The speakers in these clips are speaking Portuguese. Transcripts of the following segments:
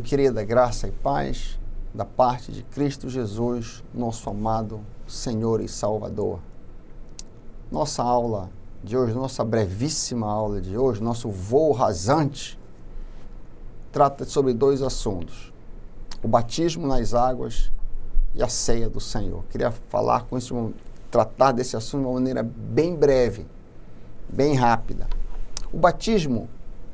Querida, graça e paz da parte de Cristo Jesus, nosso amado Senhor e Salvador. Nossa aula de hoje, nossa brevíssima aula de hoje, nosso voo rasante, trata sobre dois assuntos: o batismo nas águas e a ceia do Senhor. Queria falar com isso, tratar desse assunto de uma maneira bem breve, bem rápida. O batismo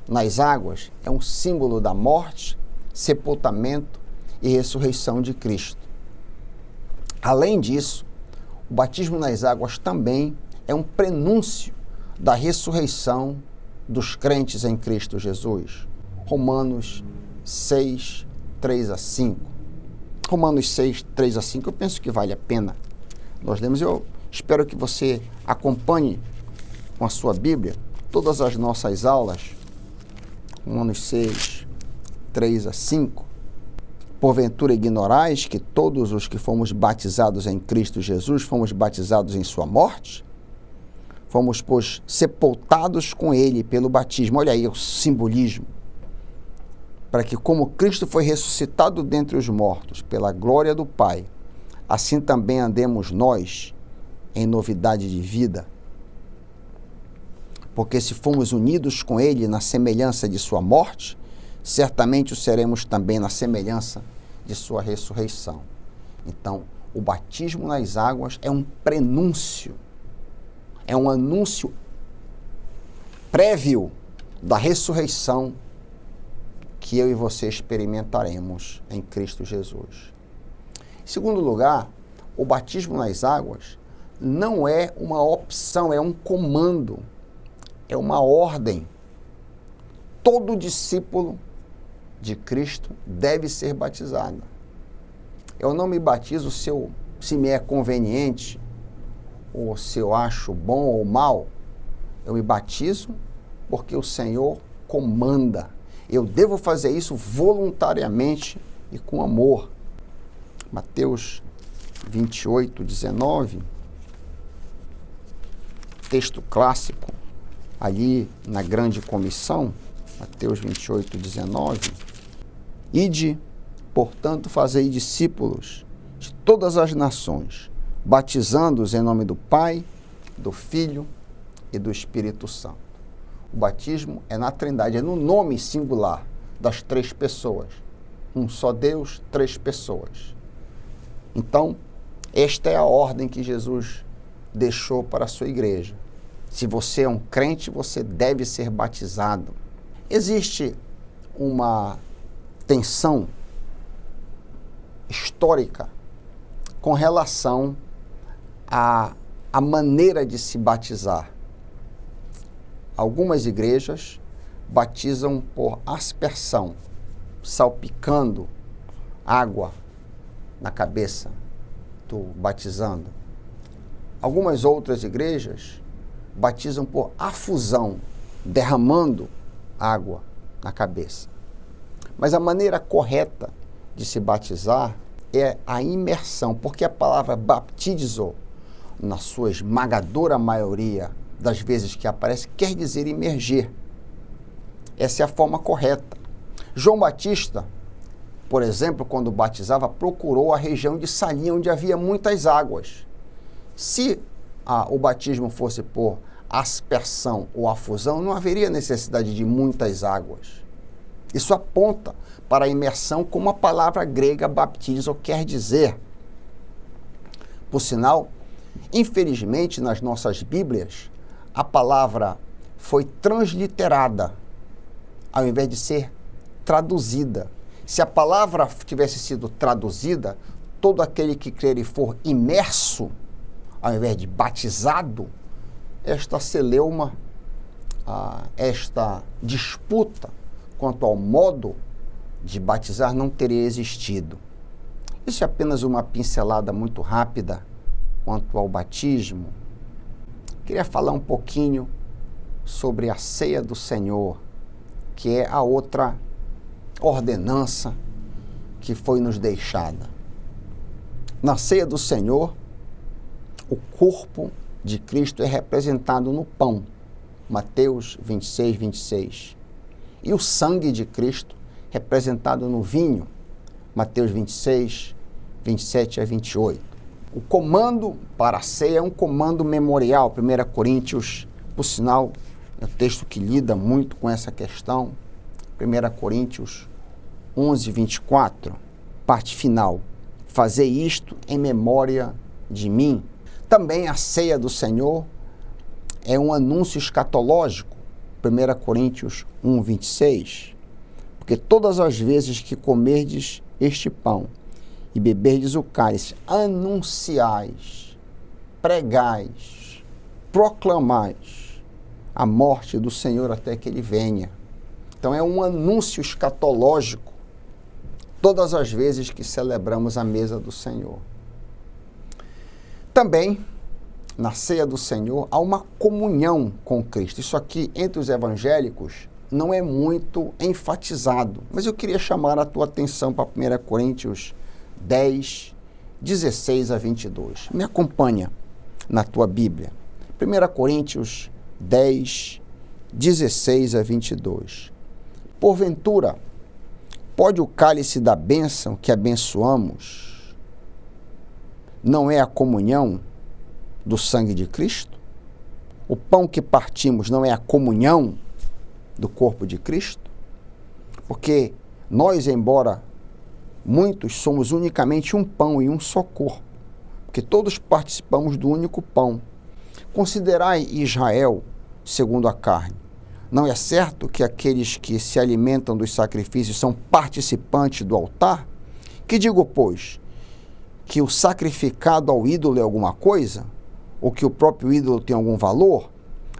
nas águas é um símbolo da morte, sepultamento e ressurreição de Cristo. Além disso, o batismo nas águas também é um prenúncio da ressurreição dos crentes em Cristo Jesus. Romanos 6, 3 a 5. Romanos 6, 3 a 5, eu penso que vale a pena. Nós lemos, eu espero que você acompanhe com a sua Bíblia todas as nossas aulas. Romanos 6, 3 a 5. Porventura ignorais que todos os que fomos batizados em Cristo Jesus fomos batizados em sua morte? Fomos, pois, sepultados com ele pelo batismo. Olha aí o simbolismo. Para que, como Cristo foi ressuscitado dentre os mortos pela glória do Pai, assim também andemos nós em novidade de vida. Porque se fomos unidos com ele na semelhança de sua morte, certamente o seremos também na semelhança de sua ressurreição. Então, o batismo nas águas é um prenúncio, é um anúncio prévio da ressurreição que eu e você experimentaremos em Cristo Jesus. Em segundo lugar, o batismo nas águas não é uma opção, é um comando, é uma ordem. Todo discípulo de Cristo deve ser batizado. Eu não me batizo se me é conveniente, ou se eu acho bom ou mal. Eu me batizo porque o Senhor comanda. Eu devo fazer isso voluntariamente e com amor. Mateus 28, 19, texto clássico, ali na grande comissão, Mateus 28, 19. Ide, portanto, fazei discípulos de todas as nações, batizando-os em nome do Pai, do Filho e do Espírito Santo. O batismo é na Trindade, é no nome singular das três pessoas. Um só Deus, três pessoas. Então, esta é a ordem que Jesus deixou para a sua igreja. Se você é um crente, você deve ser batizado. Existe uma tensão histórica com relação à maneira de se batizar. Algumas igrejas batizam por aspersão, salpicando água na cabeça do batizando. Algumas outras igrejas batizam por afusão, derramando água na cabeça. Mas a maneira correta de se batizar é a imersão, porque a palavra baptizo, na sua esmagadora maioria das vezes que aparece, quer dizer imergir. Essa é a forma correta. João Batista, por exemplo, quando batizava, procurou a região de Salim, onde havia muitas águas. Se o batismo fosse por aspersão ou afusão, não haveria necessidade de muitas águas. Isso aponta para a imersão, como a palavra grega baptizo quer dizer. Por sinal, infelizmente, nas nossas Bíblias, a palavra foi transliterada, ao invés de ser traduzida. Se a palavra tivesse sido traduzida, todo aquele que crer e for imerso, ao invés de batizado, esta celeuma, esta disputa quanto ao modo de batizar não teria existido. Isso é apenas uma pincelada muito rápida quanto ao batismo. Queria falar um pouquinho sobre a ceia do Senhor, que é a outra ordenança que foi nos deixada. Na ceia do Senhor, o corpo de Cristo é representado no pão, Mateus 26, 26. E o sangue de Cristo representado no vinho, Mateus 26, 27 a 28. O comando para a ceia é um comando memorial, 1 Coríntios, por sinal, é um texto que lida muito com essa questão, 1 Coríntios 11, 24, parte final. Fazei isto em memória de mim. Também a ceia do Senhor é um anúncio escatológico, 1 Coríntios 1, 26. Porque todas as vezes que comerdes este pão e beberdes o cálice, anunciais, pregais, proclamais a morte do Senhor até que ele venha. Então é um anúncio escatológico todas as vezes que celebramos a mesa do Senhor. Também, na ceia do Senhor, há uma comunhão com Cristo. Isso aqui, entre os evangélicos, não é muito enfatizado. Mas eu queria chamar a tua atenção para 1 Coríntios 10, 16 a 22. Me acompanha na tua Bíblia. 1 Coríntios 10, 16 a 22. Porventura, pode o cálice da bênção que abençoamos não é a comunhão do sangue de Cristo? O pão que partimos não é a comunhão do corpo de Cristo? Porque nós, embora muitos, somos unicamente um pão e um só corpo, porque todos participamos do único pão. Considerai Israel segundo a carne. Não é certo que aqueles que se alimentam dos sacrifícios são participantes do altar? Que digo, pois, que o sacrificado ao ídolo é alguma coisa? Ou que o próprio ídolo tem algum valor?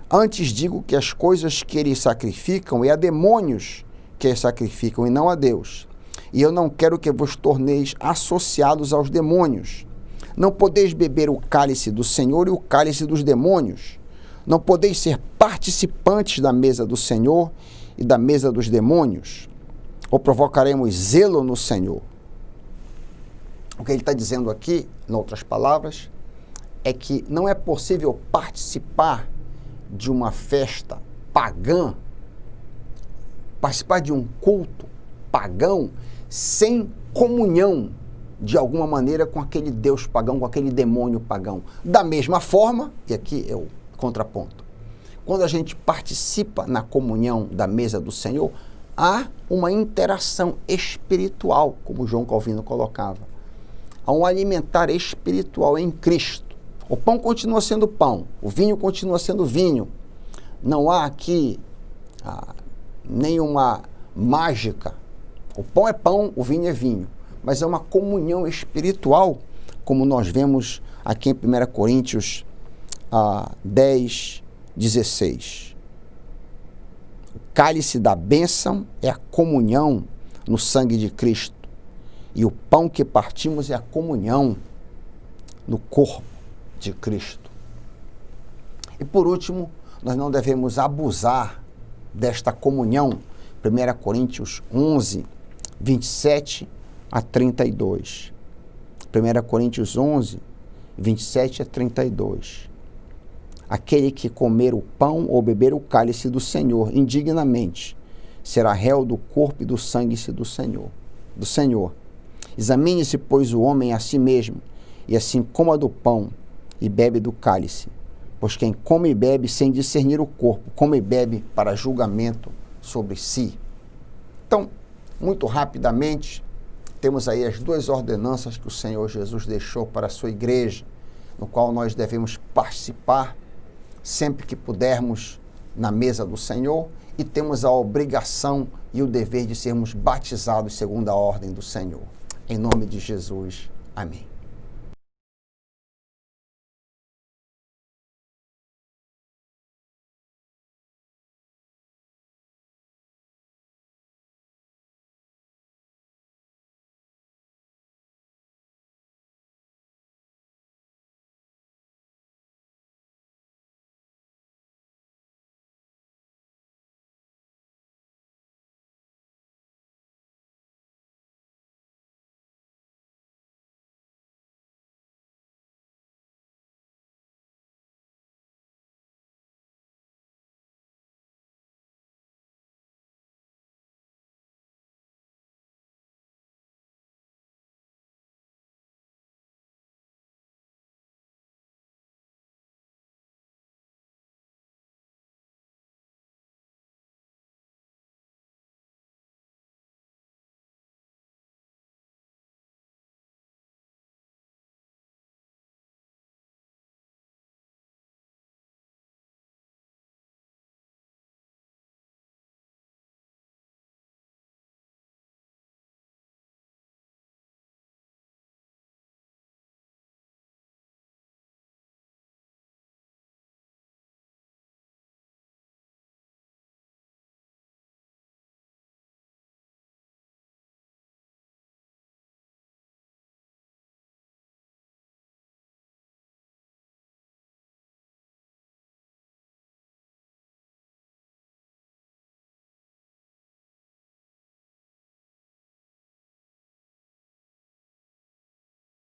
Antes digo que as coisas que eles sacrificam é a demônios que eles sacrificam e não a Deus. E eu não quero que vos torneis associados aos demônios. Não podeis beber o cálice do Senhor e o cálice dos demônios. Não podeis ser participantes da mesa do Senhor e da mesa dos demônios? Ou provocaremos zelo no Senhor? O que ele está dizendo aqui, em outras palavras, é que não é possível participar de uma festa pagã, participar de um culto pagão, sem comunhão, de alguma maneira, com aquele Deus pagão, com aquele demônio pagão. Da mesma forma, e aqui é o contraponto, quando a gente participa na comunhão da mesa do Senhor, há uma interação espiritual, como João Calvino colocava. Há um alimentar espiritual em Cristo. O pão continua sendo pão, o vinho continua sendo vinho. Não há aqui nenhuma mágica. O pão é pão, o vinho é vinho. Mas é uma comunhão espiritual, como nós vemos aqui em 1 Coríntios 10, 16. O cálice da bênção é a comunhão no sangue de Cristo. E o pão que partimos é a comunhão no corpo de Cristo. E por último, nós não devemos abusar desta comunhão. 1 Coríntios 11, 27 a 32. 1 Coríntios 11, 27 a 32. Aquele que comer o pão ou beber o cálice do Senhor indignamente será réu do corpo e do sangue do Senhor. Examine-se, pois, o homem a si mesmo, e assim coma do pão e bebe do cálice. Pois quem come e bebe sem discernir o corpo, come e bebe para julgamento sobre si. Então, muito rapidamente, temos aí as duas ordenanças que o Senhor Jesus deixou para a sua igreja, no qual nós devemos participar sempre que pudermos na mesa do Senhor, e temos a obrigação e o dever de sermos batizados segundo a ordem do Senhor. Em nome de Jesus. Amém.